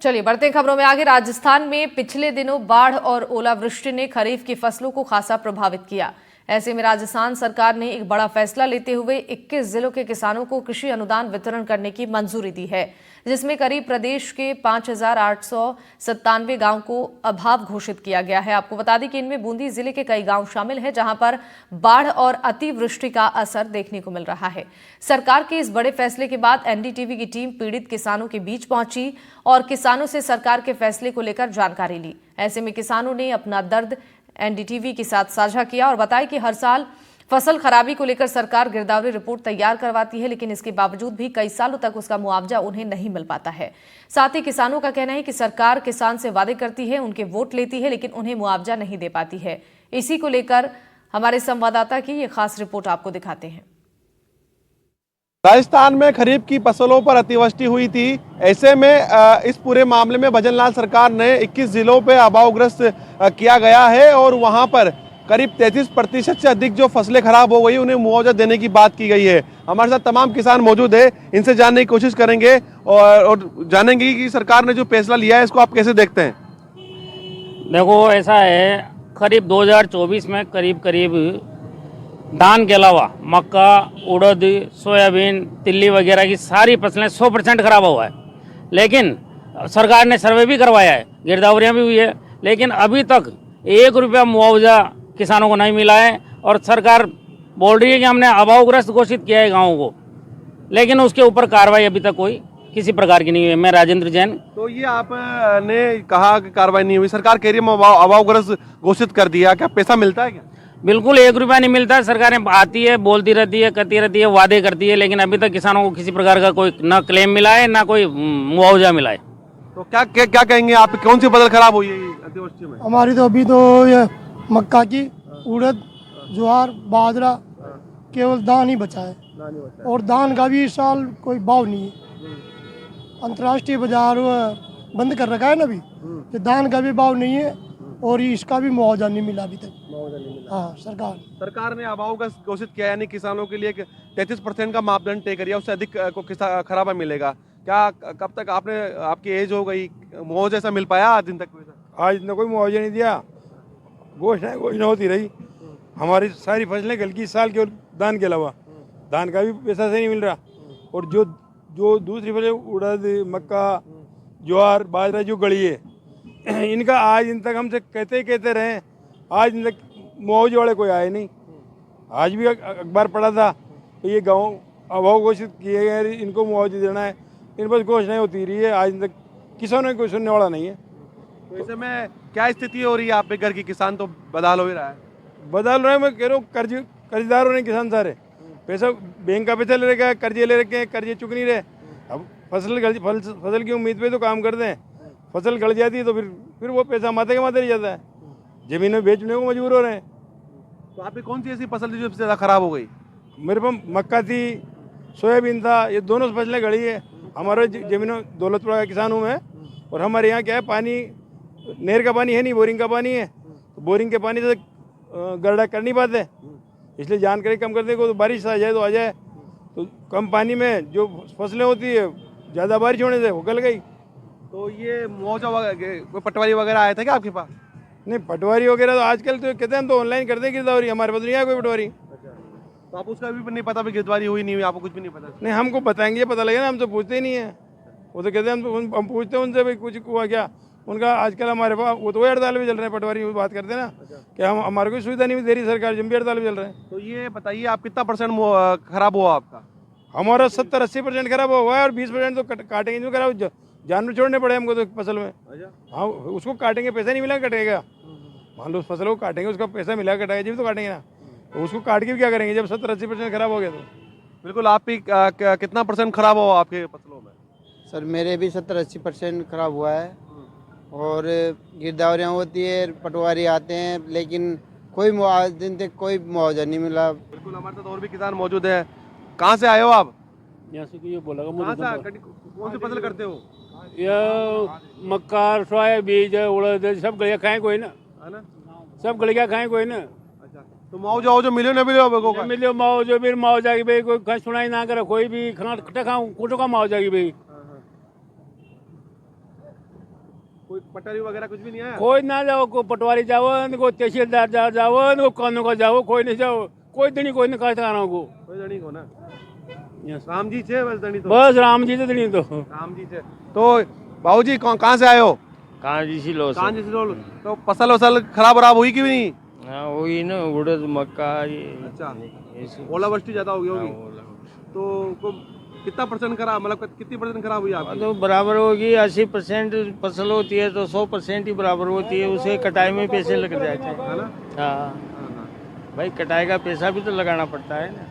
चलिए बढ़ते हैं खबरों में आगे। राजस्थान में पिछले दिनों बाढ़ और ओलावृष्टि ने खरीफ की फसलों को खासा प्रभावित किया। ऐसे में राजस्थान सरकार ने एक बड़ा फैसला लेते हुए 21 जिलों के किसानों को कृषि अनुदान वितरण करने की मंजूरी दी है, जिसमें करीब प्रदेश के 5,897 गांव को अभाव घोषित किया गया है। आपको बता दें कि इनमें बूंदी जिले के कई गांव शामिल हैं, जहां पर बाढ़ और अतिवृष्टि का असर देखने को मिल रहा है। सरकार के इस बड़े फैसले के बाद एनडीटीवी की टीम पीड़ित किसानों के बीच पहुंची और किसानों से सरकार के फैसले को लेकर जानकारी ली। ऐसे में किसानों ने अपना दर्द एनडीटीवी के साथ साझा किया और बताया कि हर साल फसल खराबी को लेकर सरकार गिरदावरी रिपोर्ट तैयार करवाती है, लेकिन इसके बावजूद भी कई सालों तक उसका मुआवजा उन्हें नहीं मिल पाता है। साथ ही किसानों का कहना है कि सरकार किसान से वादे करती है, उनके वोट लेती है, लेकिन उन्हें मुआवजा नहीं दे पाती है। इसी को लेकर हमारे संवाददाता की ये खास रिपोर्ट आपको दिखाते हैं। राजस्थान में खरीफ की फसलों पर अतिवृष्टि हुई थी। ऐसे में इस पूरे मामले में भजनलाल सरकार ने 21 जिलों पे अभावग्रस्त किया गया है और वहां पर करीब 33% से अधिक जो फसलें खराब हो गई उन्हें मुआवजा देने की बात की गई है। हमारे साथ तमाम किसान मौजूद है, इनसे जानने की कोशिश करेंगे और जानेंगे कि सरकार ने जो फैसला लिया है इसको आप कैसे देखते हैं। देखो, ऐसा है, करीब 2024 में करीब धान के अलावा मक्का, उड़द, सोयाबीन, तिल्ली वगैरह की सारी फसलें 100% खराब हुआ है। लेकिन सरकार ने सर्वे भी करवाया है, गिरदावरियाँ भी हुई है, लेकिन अभी तक 1 रुपया मुआवजा किसानों को नहीं मिला है। और सरकार बोल रही है कि हमने अभावग्रस्त घोषित किया है गाँवों को, लेकिन उसके ऊपर कार्रवाई अभी तक कोई किसी प्रकार की नहीं हुई है। मैं राजेंद्र जैन। तो ये आपने कहा कि कार्रवाई नहीं हुई, सरकार कह रही है अभावग्रस्त घोषित कर दिया, क्या पैसा मिलता है क्या? बिल्कुल 1 रुपया नहीं मिलता है। सरकारें आती है, बोलती रहती है, करती रहती है, वादे करती है, लेकिन अभी तक किसानों को किसी प्रकार का कोई न क्लेम मिला है, ना कोई मुआवजा मिला है। तो क्या कहेंगे आप, कौन सी फसल खराब हुई है अतिवृष्टि में? हमारी तो अभी तो ये मक्का की, उड़द, ज्वार, बाजरा, केवल धान ही बचा है। और धान का भी इस साल कोई भाव नहीं है। अंतर्राष्ट्रीय बाजार बंद कर रखा है ना अभी, तो धान का भी भाव नहीं है और इसका भी मुआवजा नहीं मिला अभी तक। हाँ, सरकार ने अभावग्रस्त घोषित किया, यानी किसानों के लिए 33% का मापदंड तय करिए, उससे अधिक को खराबा मिलेगा। क्या कब तक आपकी एज हो गई, मुआवजा ऐसा मिल पाया आज दिन तक? आज ने कोई मुआवजा नहीं दिया, घोषणा होती रही। हमारी सारी फसलें गल की, इस साल केवल धान के अलावा धान का भी पैसा से नहीं मिल रहा। और जो दूसरी फसलें उड़द, मक्का, ज्वार, बाजरा जो गली है, इनका आज इन तक हमसे कहते रहे, आज इन तक मुआवजे वाले कोई आए नहीं। आज भी अखबार पढ़ा था तो ये गांव अभाव घोषित किए गए, इनको मुआवजा देना है, इन पर घोषणाएं होती रही है, आज तक किसानों को कोई सुनने वाला नहीं है। तो इस समय क्या स्थिति हो रही है आपके घर की? किसान तो बदहाल हो ही रहा है। बदल रहे हैं, मैं कह रहा हूँ, कर्जदार हो रहे हैं किसान सारे। पैसा बैंक का पैसा ले रखा है, कर्जे ले रखे हैं, कर्जे चुक नहीं रहे। अब फसल की उम्मीद पे तो काम करते हैं, फसल गल जाती है तो फिर वो पैसा माथे के माथे रह जाता है, जमीनें बेचने को मजबूर हो रहे हैं। तो आपकी कौन सी ऐसी फसल थी जो सबसे ज़्यादा खराब हो गई? मेरे पास मक्का थी, सोयाबीन था, ये दोनों फसलें गड़ी है। हमारे जमीनों दौलतपुरा का किसान हूँ मैं, और हमारे यहाँ क्या है, पानी नहर का पानी है नहीं, बोरिंग का पानी है। तो बोरिंग के पानी से गड्ढा कर नहीं पाते, इसलिए जानकारी कम करते को, तो बारिश आ जाए तो आ जाए, तो कम पानी में जो फसलें होती है, ज़्यादा बारिश होने से वो गल गई। तो ये मुआवजा कोई पटवारी वगैरह आया था क्या आपके पास? नहीं, पटवारी वगैरह तो आजकल तो कहते हैं हम तो ऑनलाइन करते हैं गिरदावरी, हमारे पास नहीं है कोई पटवारी। तो आप उसका भी नहीं पता, गिरदावरी हुई नहीं हुई, आपको कुछ भी नहीं पता? नहीं, हमको बताएंगे, पता लगेगा ना, हम तो पूछते ही नहीं है। वो तो कहते हैं हम पूछते हैं उनसे, भाई कुछ हुआ क्या उनका। आजकल हमारे पास वो तो हड़ताल में चल रहे हैं, पटवारी बात करते हैं ना कि हमारे को सुविधा नहीं दे रही सरकार, जब भी हड़ताल में चल रहे हैं। तो ये बताइए, आप कितना % खराब हुआ आपका? हमारा 70-80% खराब हुआ है, और 20% तो काटेंगे जो खराब, जानवर छोड़ने पड़े हमको तो फसल में। हाँ, उसको काटेंगे, पैसा नहीं मिला कटेगा। मान लो उस फसल को काटेंगे, उसका पैसा मिला कटेगा, जब तो काटेंगे ना। तो उसको काट के भी क्या करेंगे जब 70-80% खराब हो गया? तो बिल्कुल। आप भी कितना % खराब हुआ आपके फसलों में? सर, मेरे भी 70-80% खराब हुआ है। और गिरदावरियाँ होती है, पटवारी आते हैं, लेकिन कोई दिन तक कोई मुआवजा नहीं मिला। बिल्कुल। हमारे साथ और भी किसान मौजूद हैं। कहाँ से आए हो आप? यहाँ से ये बोला कौन सी फसल करते हो? ये मक्का, सोयाबीन, उड़द, सब गलिया खाए कोई ना, है ना? सब गलिया खाए कोई ना। अच्छा, तो मुआवजा जो मिले ना मिले मिलो मुआवजा भी, मुआवजा की भाई कोई सुनाई ना करे, कोई भी खाऊं कुटो का मुआवजा की भाई। कोई पटवारी वगैरह कुछ भी नहीं आया? कोई ना जाओ, को पटवारी जाओ, को तहसीलदार जाओ, को कानून को जाओ, कोई नहीं जाओ, कोई दणी कोई नहीं काश्तकारों को। कोई धनी को ना? राम जी छे बस धनी तो? बस राम जी से दणी तो। राम जी छे। तो बाबूजी कहाँ से आए हो? कहाँ जी सी लो कहाँ से? तो फसल वसल खराब वराब हुई कि नहीं? हाँ वही ना, उड़द मक्का ये। अच्छा, ओलावृष्टि ज्यादा हो गई होगी तो कितना परसेंट खराब, मतलब कितनी परसेंट खराब हुई आपकी? तो बराबर होगी, 80% फसल होती है तो 100% ही बराबर होती है, उसे कटाई में पैसे लग जाते हैं, है ना? हाँ भाई कटाई का पैसा भी तो लगाना पड़ता है ना,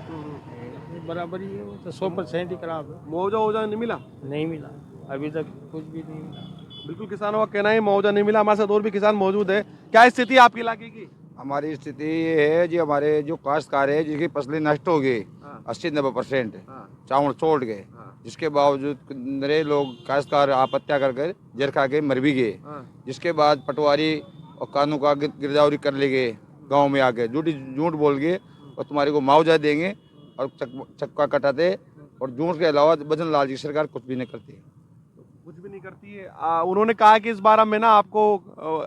बराबर ही है वो तो 100% ही खराब है। मुआवजा नहीं मिला? नहीं मिला अभी तक, कुछ भी नहीं मिला। बिल्कुल किसानों का कहना है मुआवजा नहीं मिला। हमारे साथ और भी किसान मौजूद है। क्या स्थिति है आपके इलाके की? हमारी स्थिति ये है जी, हमारे जो काश्तकार है जिसकी फसलें नष्ट हो गई 80-90% चावल छोड़ गए, जिसके बावजूद मेरे लोग काश्तकार आत्महत्या कर कर जहर खा के मर भी गए, जिसके बाद पटवारी और कानून का गिरदावरी कर ले गए, गाँव में आके झूठ बोल गए और तुम्हारे को मुआवजा देंगे और चक्का कटाते, और झूठ के अलावा भजन लाल जी सरकार कुछ भी नहीं करती है। कुछ भी नहीं करती है। उन्होंने कहा कि इस बार हम ना आपको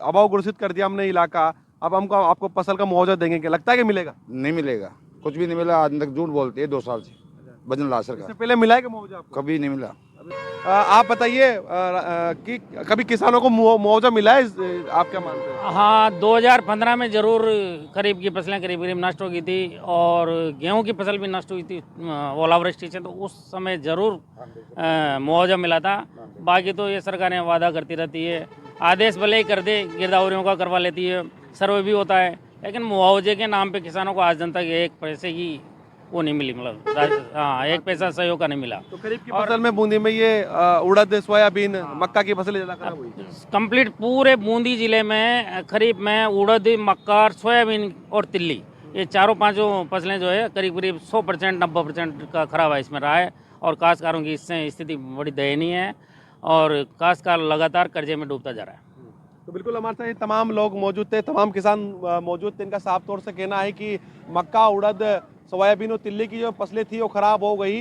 अभाव घोषित कर दिया हमने इलाका, अब हमको आपको फसल का मुआवजा देंगे, क्या लगता है कि मिलेगा? नहीं मिलेगा, कुछ भी नहीं मिला आज तक, झूठ बोलते हैं 2 साल से भजन लाल सरकार। इससे पहले मिला है कि मुआवजा आपको? कभी नहीं मिला। आप बताइए कि कभी किसानों को मुआवजा मिला है? आप क्या मानते हैं? हाँ, 2015 में ज़रूर करीब की फसलें करीब नष्ट हो गई थी और गेहूं की फसल भी नष्ट हुई थी ओलावृष्टि से, तो उस समय ज़रूर मुआवजा मिला था। बाकी तो ये सरकारें वादा करती रहती है, आदेश भले ही कर दे, गिरदावरियों का करवा लेती है, सर्वे भी होता है, लेकिन मुआवजे के नाम पे किसानों को आज दिन तक एक पैसे की वो नहीं मिली, मतलब हाँ एक पैसा सहयोग का नहीं मिला। तो करीब की फसल में बूंदी में ये उड़द सोयाबीन मक्का की फसलें ज़्यादा खराब हुई? कंप्लीट पूरे बूंदी जिले में करीब में उड़द, मक्का, सोयाबीन और तिल्ली, ये चारों पांचों फसलें जो है करीब करीब 100% 90% का खराब है इसमें रहा है, और काश्तकारों की इससे स्थिति बड़ी दयनीय है और काश्तकार लगातार कर्जे में डूबता जा रहा है। तो बिल्कुल हमारे साथ ये तमाम लोग मौजूद थे, तमाम किसान मौजूद थे। इनका साफ तौर से कहना है कि मक्का, उड़द, सोयाबीन और तिल्ली की जो फसलें थी वो खराब हो गई,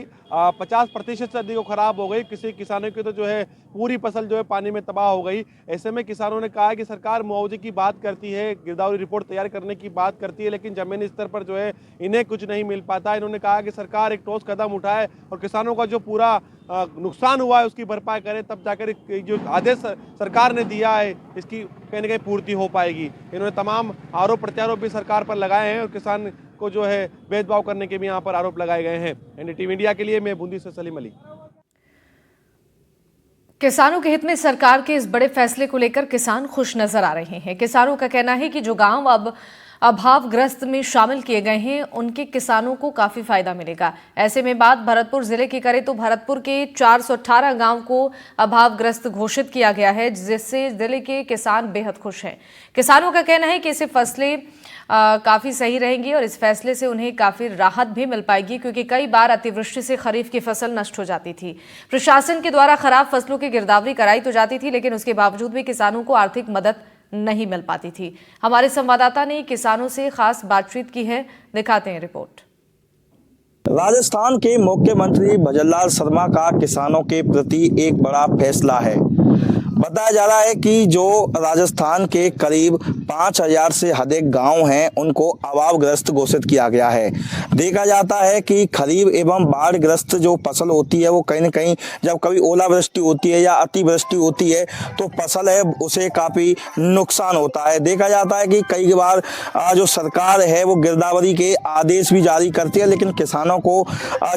50% से अधिक वो खराब हो गई। किसी किसानों की तो जो है पूरी फसल जो है पानी में तबाह हो गई। ऐसे में किसानों ने कहा है कि सरकार मुआवजे की बात करती है, गिरदावरी रिपोर्ट तैयार करने की बात करती है, लेकिन जमीनी स्तर पर जो है इन्हें कुछ नहीं मिल पाता। इन्होंने कहा कि सरकार एक ठोस कदम उठाए और किसानों का जो पूरा नुकसान हुआ है उसकी भरपाई करे, तब जाकर जो आदेश सरकार ने दिया है इसकी कहीं ना कहीं पूर्ति हो पाएगी। इन्होंने तमाम आरोप प्रत्यारोप भी सरकार पर लगाए हैं और किसान को जो है भेदभाव करने के भी यहाँ पर आरोप लगाए गए हैं। एनडीटीवी इंडिया के लिए मैं बूंदी से सलीम अली। किसानों के हित में सरकार के इस बड़े फैसले को लेकर किसान खुश नजर आ रहे हैं। किसानों का कहना है कि जो गांव अब अभावग्रस्त में शामिल किए गए हैं उनके किसानों को काफी फायदा मिलेगा। ऐसे में बात भरतपुर जिले की करें तो भरतपुर के 418 गांव को अभावग्रस्त घोषित किया गया है, जिससे जिले के किसान बेहद खुश हैं। किसानों का कहना है कि इससे फसलें काफी सही रहेंगी और इस फैसले से उन्हें काफी राहत भी मिल पाएगी, क्योंकि कई बार अतिवृष्टि से खरीफ की फसल नष्ट हो जाती थी। प्रशासन के द्वारा खराब फसलों की गिरदावरी कराई तो जाती थी, लेकिन उसके बावजूद भी किसानों को आर्थिक मदद नहीं मिल पाती थी। हमारे संवाददाता ने किसानों से खास बातचीत की है, दिखाते हैं रिपोर्ट। राजस्थान के मुख्यमंत्री भजन लाल शर्मा का किसानों के प्रति एक बड़ा फैसला है। बताया जा रहा है कि जो राजस्थान के करीब 5000 से अधिक गांव हैं उनको अभावग्रस्त घोषित किया गया है। देखा जाता है कि खरीफ एवं बाढ़ग्रस्त जो फसल होती है वो कहीं न कहीं जब कभी ओलावृष्टि होती है या अतिवृष्टि होती है तो फसल है उसे काफ़ी नुकसान होता है। देखा जाता है कि कई बार जो सरकार है वो गिरदावरी के आदेश भी जारी करती है, लेकिन किसानों को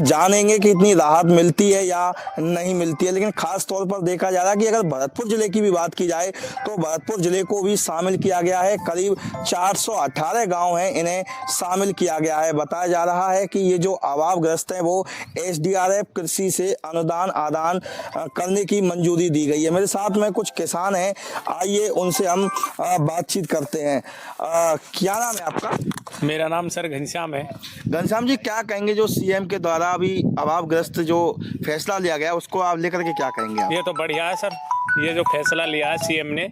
जानेंगे कि इतनी राहत मिलती है या नहीं मिलती है। लेकिन खास तौर पर देखा जा रहा है कि अगर भरतपुर जिले की भी बात की जाए तो भरतपुर जिले को भी शामिल किया गया है। करीब 418 गांव हैं, इन्हें शामिल किया गया है। बताया जा रहा है कि ये जो अभावग्रस्त हैं वो SDRF कृषि से अनुदान आदान करने की मंजूरी दी गई है। मेरे साथ में कुछ किसान हैं, आइए उनसे हम बातचीत करते हैं। क्या नाम है आपका? मेरा नाम सर घनश्याम है। घनश्याम जी, क्या कहेंगे जो CM के द्वारा अभी अभावग्रस्त जो फैसला लिया गया उसको आप लेकर के क्या कहेंगे आप? ये तो बढ़िया है सर, ये जो फैसला लिया है CM ने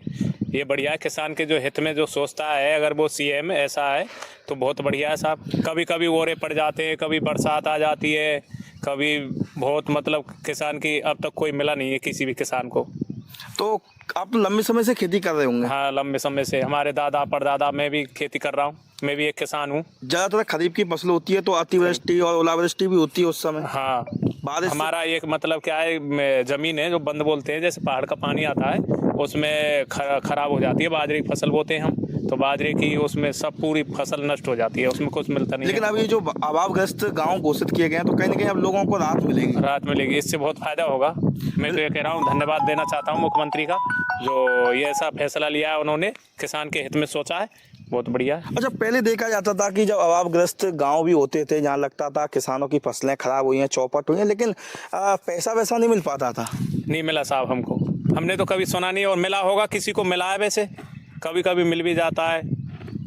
ये बढ़िया है। किसान के जो हित में जो सोचता है अगर वो CM ऐसा है तो बहुत बढ़िया है साहब। कभी कभी ओरे पड़ जाते हैं, कभी बरसात आ जाती है, कभी बहुत मतलब किसान की अब तक कोई मिला नहीं है किसी भी किसान को। तो आप तो लंबे समय से खेती कर रहे होंगे। हाँ, लंबे समय से हमारे दादा परदादा, मैं भी खेती कर रहा हूँ, मैं भी एक किसान हूँ। ज्यादातर खरीफ की फसल होती है तो अतिवृष्टि और ओलावृष्टि भी होती है उस समय। हाँ, बारिश हमारा एक मतलब क्या है, जमीन है जो बंद बोलते हैं, जैसे पहाड़ का पानी आता है उसमें खराब हो जाती है। बाजरे की फसल बोते हैं हम, तो बाजरे की उसमें सब पूरी फसल नष्ट हो जाती है, उसमें कुछ मिलता नहीं। लेकिन अब ये जो अभावग्रस्त गांव घोषित किए गए हैं तो कहीं ना कहीं अब लोगों को राहत मिलेगी। राहत मिलेगी, इससे बहुत फायदा होगा। मैं तो ये कह रहा हूँ, धन्यवाद देना चाहता हूँ मुख्यमंत्री का, जो ये ऐसा फैसला लिया है उन्होंने, किसान के हित में सोचा है, बहुत बढ़िया है। अच्छा, पहले देखा जाता था कि जब अभावग्रस्त गांव भी होते थे जहाँ लगता था किसानों की फसलें खराब हुई हैं, चौपट हुई हैं, लेकिन पैसा वैसा नहीं मिल पाता था। नहीं मिला साहब हमको, हमने तो कभी सुना नहीं, और मिला होगा किसी को मिला है, वैसे कभी कभी मिल भी जाता है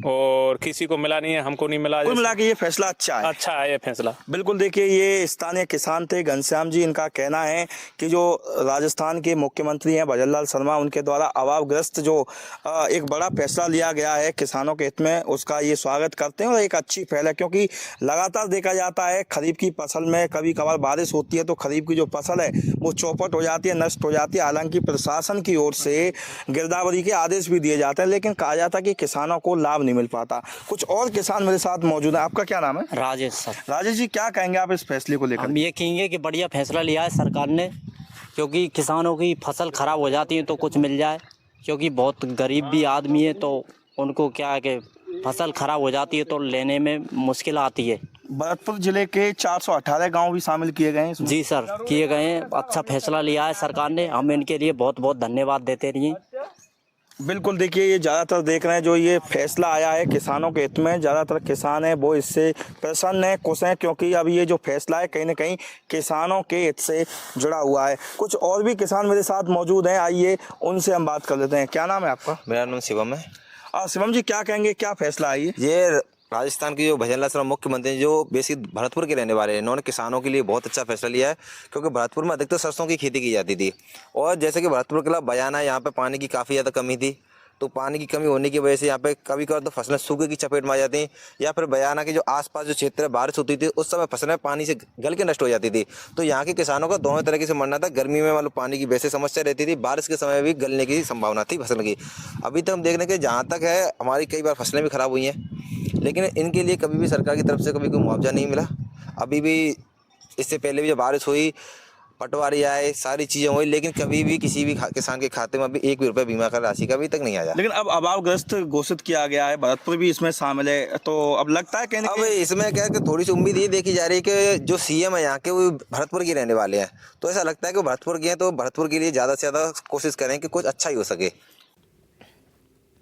और किसी को मिला नहीं है, हमको नहीं मिला। कुल मिला के ये फैसला अच्छा है ये फैसला। बिल्कुल। देखिए, ये स्थानीय किसान थे घनश्याम जी, इनका कहना है कि जो राजस्थान के मुख्यमंत्री हैं भजनलाल शर्मा, उनके द्वारा अभावग्रस्त जो एक बड़ा फैसला लिया गया है किसानों के हित में, उसका ये स्वागत करते हैं और एक अच्छी पहल है, क्योंकि लगातार देखा जाता है खरीफ की फसल में कभी कभार बारिश होती है तो खरीफ की जो फसल है वो चौपट हो जाती है, नष्ट हो जाती है। हालांकि प्रशासन की ओर से गिरदावरी के आदेश भी दिए जाते हैं, लेकिन कहा जाता है कि किसानों को लाभ नहीं मिल पाता। कुछ और किसान मेरे साथ मौजूद है। आपका क्या नाम है? राजेश सर। राजेश जी, क्या कहेंगे आप इस फैसले को लेकर? हम ये कहेंगे कि बढ़िया फैसला लिया है सरकार ने, क्योंकि किसानों की फसल खराब हो जाती है तो कुछ मिल जाए, क्योंकि बहुत गरीब भी आदमी है तो उनको क्या है कि फसल खराब हो जाती है तो लेने में मुश्किल आती है। भरतपुर जिले के 418 गांव भी शामिल किए गए हैं इसमें? जी सर, किए गए हैं। अच्छा फैसला लिया है सरकार ने, हम इनके लिए बहुत बहुत धन्यवाद देते रहिए। बिल्कुल। देखिए, ये ज़्यादातर देख रहे हैं जो ये फैसला आया है किसानों के हित में, ज़्यादातर किसान हैं वो इससे प्रसन्न हैं, खुश हैं, क्योंकि अब ये जो फैसला है कहीं ना कहीं किसानों के हित से जुड़ा हुआ है। कुछ और भी किसान मेरे साथ मौजूद हैं, आइए उनसे हम बात कर लेते हैं। क्या नाम है आपका? मेरा नाम शिवम है। शिवम जी, क्या कहेंगे, क्या फैसला है ये राजस्थान की जो भजनलाल शर्मा मुख्यमंत्री जो बेसिक भरतपुर के रहने वाले हैं, इन्होंने किसानों के लिए बहुत अच्छा फैसला लिया है, क्योंकि भरतपुर में अधिकतर सरसों की खेती की जाती थी, और जैसे कि भरतपुर के अलावा बयाना, यहाँ पे पानी की काफ़ी ज़्यादा कमी थी, तो पानी की कमी होने की वजह से यहाँ पे कभी कभार तो फसलें सूखे की चपेट में आ जाती हैं, या फिर बयाना के जो आसपास जो क्षेत्र है बारिश होती थी उस समय फसलें पानी से गल के नष्ट हो जाती थी। तो यहाँ के किसानों का दोनों तरीके से मरना था। गर्मी में मतलब पानी की वैसे समस्या रहती थी, बारिश के समय भी गलने की संभावना थी फसल की। अभी तक हम देखने के जहाँ तक है, हमारी कई बार फसलें भी खराब हुई हैं, लेकिन इनके लिए कभी भी सरकार की तरफ से कभी कोई मुआवजा नहीं मिला। अभी भी इससे पहले भी जब बारिश हुई, पटवारी आए, सारी चीज़ें हुई, लेकिन कभी भी किसी भी किसान के खाते में अभी 1 भी रुपये बीमा का राशि का अभी तक नहीं आया। लेकिन अब अभावग्रस्त घोषित किया गया है, भरतपुर भी इसमें शामिल है, तो अब लगता है कहने अब इसमें क्या है कि थोड़ी सी उम्मीद ये देखी जा रही है कि जो सीएम है यहाँ के वो भरतपुर के रहने वाले हैं, तो ऐसा लगता है कि भरतपुर के हैं तो भरतपुर के लिए ज़्यादा से ज़्यादा कोशिश करें कि कुछ अच्छा ही हो सके।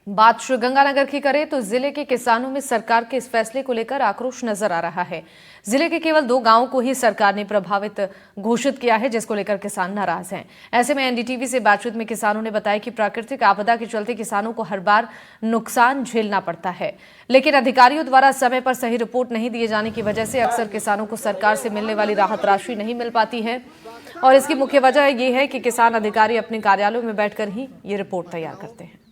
बात श्रीगंगानगर की करें तो जिले के किसानों में सरकार के इस फैसले को लेकर आक्रोश नजर आ रहा है। जिले के केवल 2 गांवों को ही सरकार ने प्रभावित घोषित किया है, जिसको लेकर किसान नाराज हैं। ऐसे में एनडीटीवी से बातचीत में किसानों ने बताया कि प्राकृतिक आपदा के चलते किसानों को हर बार नुकसान झेलना पड़ता है, लेकिन अधिकारियों द्वारा समय पर सही रिपोर्ट नहीं दिए जाने की वजह से अक्सर किसानों को सरकार से मिलने वाली राहत राशि नहीं मिल पाती है, और इसकी मुख्य वजह यह है कि किसान अधिकारी अपने कार्यालयों में बैठकर ही ये रिपोर्ट तैयार करते हैं।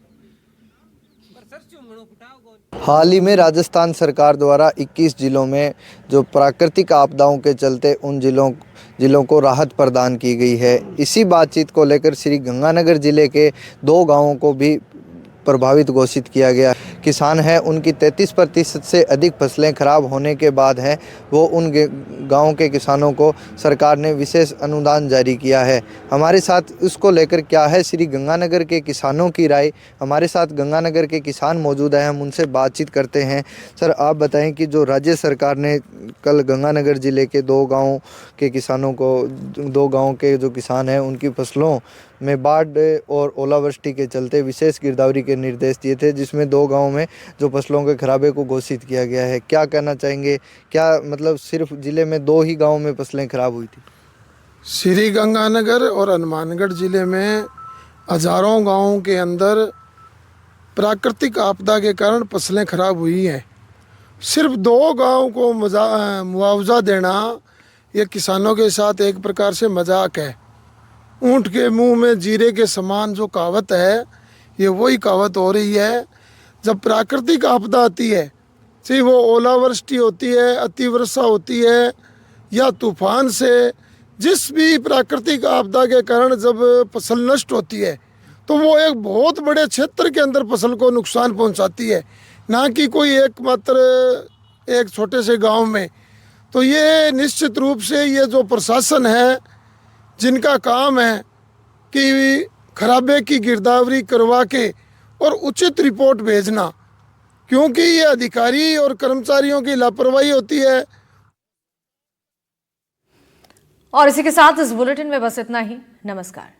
हाल ही में राजस्थान सरकार द्वारा 21 जिलों में जो प्राकृतिक आपदाओं के चलते उन जिलों को राहत प्रदान की गई है। इसी बातचीत को लेकर श्रीगंगानगर जिले के 2 गांवों को भी प्रभावित घोषित किया गया। किसान हैं, उनकी 33% से अधिक फसलें खराब होने के बाद हैं वो उन गाँव के किसानों को सरकार ने विशेष अनुदान जारी किया है। हमारे साथ उसको लेकर क्या है श्रीगंगानगर के किसानों की राय, हमारे साथ गंगानगर के किसान मौजूद हैं, हम उनसे बातचीत करते हैं। सर, आप बताएं कि जो राज्य सरकार ने कल गंगानगर जिले के 2 गाँव के किसानों को, 2 गाँव के जो किसान हैं उनकी फसलों में बाढ़ और ओलावृष्टि के चलते विशेष गिरदावरी के निर्देश दिए थे, जिसमें 2 गाँव में जो फसलों के खराबे को घोषित किया गया है। क्या कहना चाहेंगे, क्या मतलब सिर्फ जिले में 2 ही गाँव में फसलें खराब हुई थी? श्रीगंगानगर और हनुमानगढ़ जिले में हजारों गाँवों के अंदर प्राकृतिक आपदा के कारण फसलें खराब हुई हैं। सिर्फ 2 गाँव को मुआवजा देना ये किसानों के साथ एक प्रकार से मजाक है। ऊँट के मुंह में जीरे के समान जो कहावत है, ये वही कहावत हो रही है। जब प्राकृतिक आपदा आती है, चाहे वो ओलावृष्टि होती है, अतिवर्षा होती है, या तूफान से जिस भी प्राकृतिक आपदा के कारण जब फसल नष्ट होती है तो वो एक बहुत बड़े क्षेत्र के अंदर फसल को नुकसान पहुंचाती है, ना कि कोई एकमात्र एक छोटे से गांव में। तो ये निश्चित रूप से ये जो प्रशासन है जिनका काम है कि खराबे की गिरदावरी करवा के और उचित रिपोर्ट भेजना, क्योंकि ये अधिकारी और कर्मचारियों की लापरवाही होती है। और इसी के साथ इस बुलेटिन में बस इतना ही। नमस्कार।